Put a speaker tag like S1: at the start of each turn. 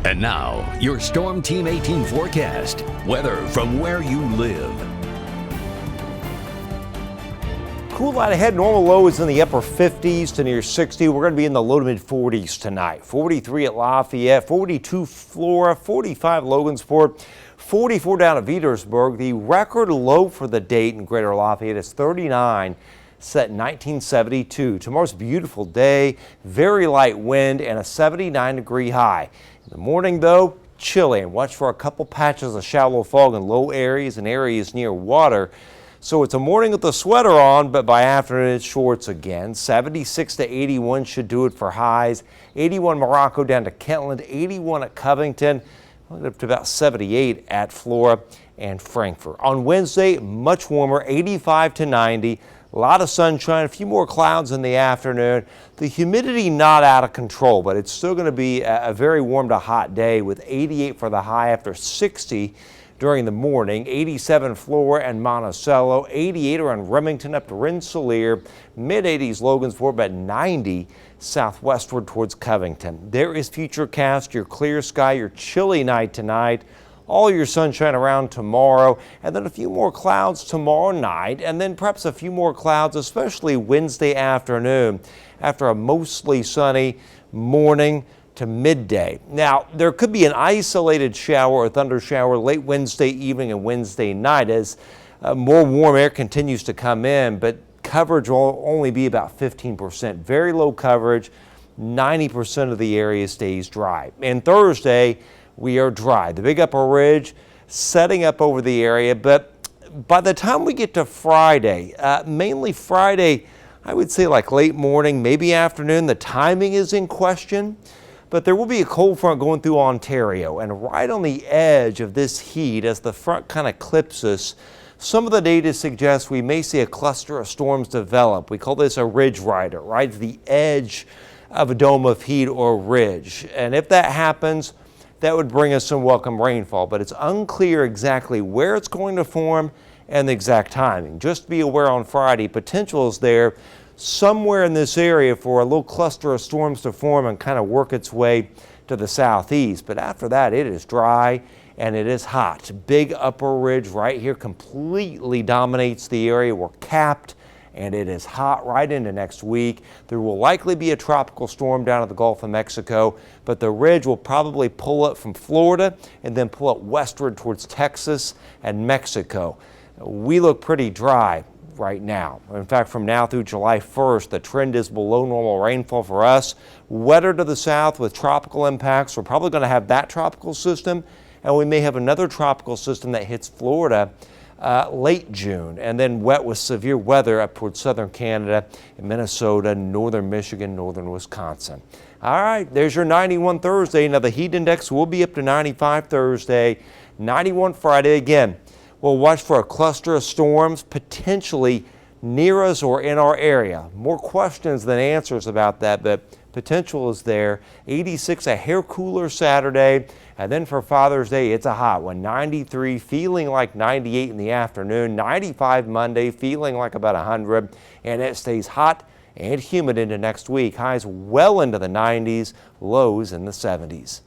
S1: And now, your Storm Team 18 forecast. Weather from where you live.
S2: Cool night ahead. Normal low is in the upper 50s to near 60. We're going to be in the low to mid 40s tonight. 43 at Lafayette, 42 Flora, 45 Logansport, 44 down at Petersburg. The record low for the date in Greater Lafayette is 39. Set in 1972. Tomorrow's a beautiful day, very light wind and a 79-degree high. In the morning, though, chilly, and watch for a couple patches of shallow fog in low areas and areas near water. So it's a morning with the sweater on, but by afternoon it's shorts again. 76 to 81 should do it for highs. 81 Morocco down to Kentland, 81 at Covington, up to about 78 at Flora and Frankfort. On Wednesday, much warmer, 85 to 90. A lot of sunshine, a few more clouds in the afternoon. The humidity not out of control, but it's still going to be a very warm to hot day with 88 for the high after 60 during the morning. 87 Flora and Monticello, 88 around Remington up to Rensselaer, mid-80s Logansport, but 90 southwestward towards Covington. There is Futurecast, your clear sky, your chilly night tonight. All your sunshine around tomorrow, and then a few more clouds tomorrow night, and then perhaps a few more clouds, especially Wednesday afternoon, after a mostly sunny morning to midday. Now, there could be an isolated shower or thunder shower late Wednesday evening and Wednesday night as more warm air continues to come in, but coverage will only be about 15%. Very low coverage, 90% of the area stays dry. And Thursday, we are dry. The Big Upper Ridge setting up over the area, but by the time we get to Friday, mainly Friday, I would say like late morning, maybe afternoon, the timing is in question, but there will be a cold front going through Ontario, and right on the edge of this heat as the front kind of clips us, some of the data suggests we may see a cluster of storms develop. We call this a ridge rider, right? The edge of a dome of heat or ridge, and if that happens, that would bring us some welcome rainfall, but it's unclear exactly where it's going to form and the exact timing. Just be aware on Friday, potential is there somewhere in this area for a little cluster of storms to form and kind of work its way to the southeast. But after that, it is dry and it is hot. Big Upper Ridge right here completely dominates the area. We're capped, and it is hot right into next week. There will likely be a tropical storm down at the Gulf of Mexico, but the ridge will probably pull up from Florida and then pull up westward towards Texas and Mexico. We look pretty dry right now. In fact, from now through July 1st, the trend is below normal rainfall for us. Wetter to the south with tropical impacts. We're probably going to have that tropical system, and we may have another tropical system that hits Florida late June, and then wet with severe weather up towards southern Canada, and Minnesota, northern Michigan, northern Wisconsin. All right, there's your 91 Thursday. Now the heat index will be up to 95 Thursday, 91 Friday. Again, we'll watch for a cluster of storms potentially near us or in our area. More questions than answers about that, but potential is there. 86, a hair cooler Saturday. And then for Father's Day, it's a hot one. 93, feeling like 98 in the afternoon. 95 Monday, feeling like about 100. And it stays hot and humid into next week. Highs well into the 90s, lows in the 70s.